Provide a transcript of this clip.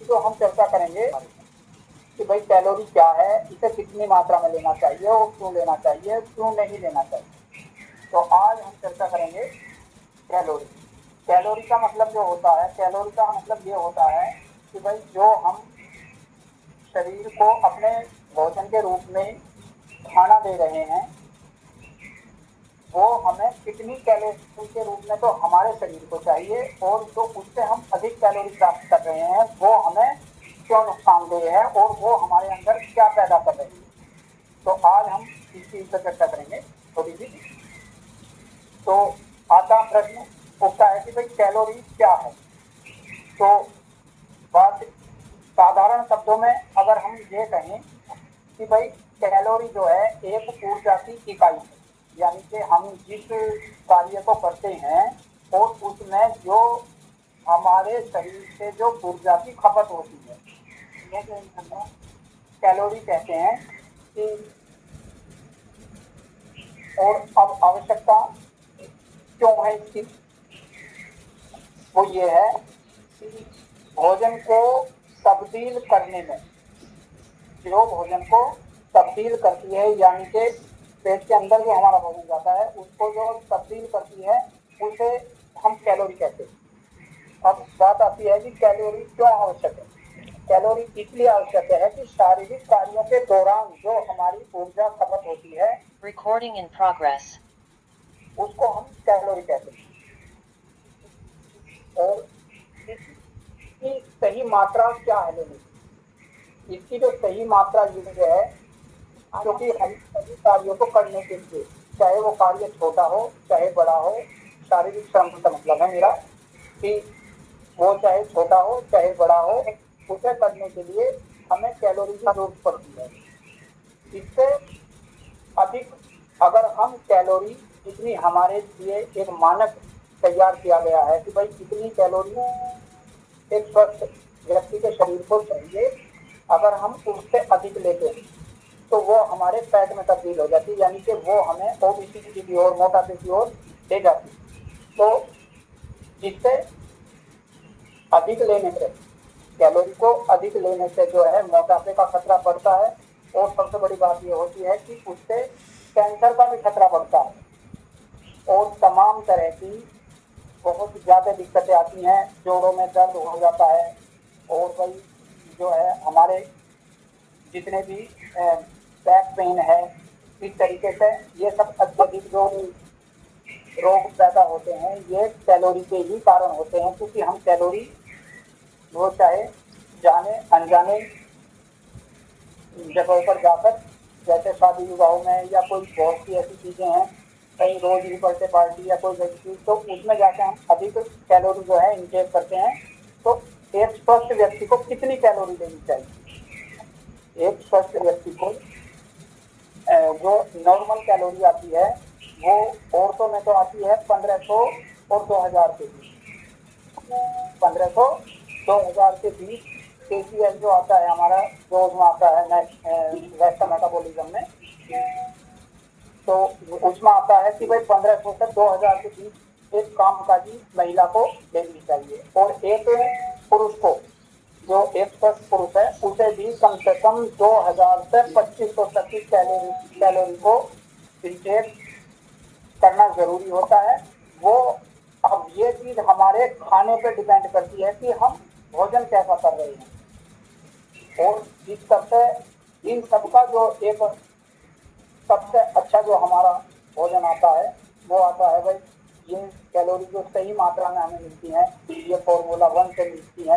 तो हम चर्चा करेंगे कि भाई कैलोरी क्या है, इसे कितनी मात्रा में लेना चाहिए और क्यों लेना चाहिए, क्यों नहीं लेना चाहिए। तो आज हम चर्चा करेंगे कैलोरी। कैलोरी का मतलब जो होता है, कैलोरी का मतलब ये होता है कि भाई जो हम शरीर को अपने भोजन के रूप में खाना दे रहे हैं, वो हमें कितनी कैलोरी के रूप में तो हमारे शरीर को चाहिए, और जो उससे हम अधिक कैलोरी प्राप्त कर रहे हैं वो हमें क्यों नुकसानदेह है और वो हमारे अंदर क्या पैदा कर रही है। तो आज हम इस चीज पर चर्चा करेंगे थोड़ी सी। तो आता प्रश्न उठता है कि भाई कैलोरी क्या है। तो बात साधारण शब्दों में अगर हम ये कहें कि भाई कैलोरी जो है एक ऊर्जा की इकाई है, यानी कि हम जिस कार्य को करते हैं और उसमें जो हमारे शरीर से जो ऊर्जा की खपत होती है, कैलोरी कहते हैं कि। और अब आवश्यकता क्यों है इसकी, वो ये है कि भोजन को तब्दील करने में, जो भोजन को तब्दील करती है, यानी कि पेट के अंदर जो हमारा भोजन जाता है उसको जो तब्दील करती है उसे हम कैलोरी कहते हैं। अब बात आती है कि कैलोरी क्यों आवश्यक है। कैलोरी इसलिए आवश्यक है कि शारीरिक कार्यों के दौरान जो हमारी ऊर्जा खपत होती है, Recording in progress. उसको हम कैलोरी कहते हैं। और इसकी सही मात्रा क्या है लेने की, इसकी जो सही मात्रा यूनिट है, क्योंकि हम सभी कार्यों को करने के लिए, चाहे वो कार्य छोटा हो चाहे बड़ा हो, शारीरिक श्रम का मतलब है मेरा कि वो चाहे छोटा हो चाहे बड़ा हो, उसे करने के लिए हमें कैलोरी की जरूरत पड़ती है। इससे अधिक अगर हम कैलोरी, जितनी हमारे लिए एक मानक तैयार किया गया है कि भाई इतनी कैलोरी एक स्वस्थ व्यक्ति के शरीर को चाहिए, अगर हम उससे अधिक लेते हैं तो वो हमारे फैट में तब्दील हो जाती है, यानी कि वो हमें ओबेसिटी की ओर, मोटापे की ओर ले जाती है। तो जिससे अधिक लेने से, कैलोरी को अधिक लेने से जो है मोटापे का खतरा बढ़ता है, और सबसे बड़ी बात ये होती है कि उससे कैंसर का भी खतरा बढ़ता है, और तमाम तरह की बहुत ज़्यादा दिक्कतें आती हैं। जोड़ों में दर्द हो जाता है, और भाई जो है हमारे जितने भी बैक पेन है, इस तरीके से ये सब अत्यधिक जो रोग पैदा होते हैं ये कैलोरी के ही कारण होते हैं, क्योंकि हम कैलोरी वो चाहे जाने अनजाने जगहों पर जाकर, जैसे शादी विवाहों में या कोई बहुत सी ऐसी चीज़ें हैं, कहीं रोज ही बर्थडे पार्टी या कोई चीज़, तो उसमें जाकर हम अधिक कैलोरी जो है इनटेक करते हैं। तो एक स्वस्थ व्यक्ति को कितनी कैलोरी लेनी चाहिए। एक स्वस्थ व्यक्ति को जो नॉर्मल कैलोरी आती है वो औरतों में तो आती है 1500 और 2000 के बीच। 1500 2000 के बीच KCL जो आता है हमारा, जो उसमें आता है वेस्टर्न मेटाबॉलिज्म में, तो उसमें आता है कि भाई 1500 से 2000 के बीच एक कामकाजी महिला को लेनी चाहिए, और एक पुरुष को, जो एक स्वस्थ पुरुष है उसे भी कम से कम 2000 से 2500 तक की कैलोरी को इंटेक करना जरूरी होता है। वो अब ये चीज हमारे खाने पे डिपेंड करती है कि हम भोजन कैसा कर रहे हैं, और इस सबसे इन सबका जो एक सबसे अच्छा जो हमारा भोजन आता है वो आता है भाई ये कैलोरी जो सही मात्रा में हमें मिलती है, ये फॉर्मूला 1 से मिलती है।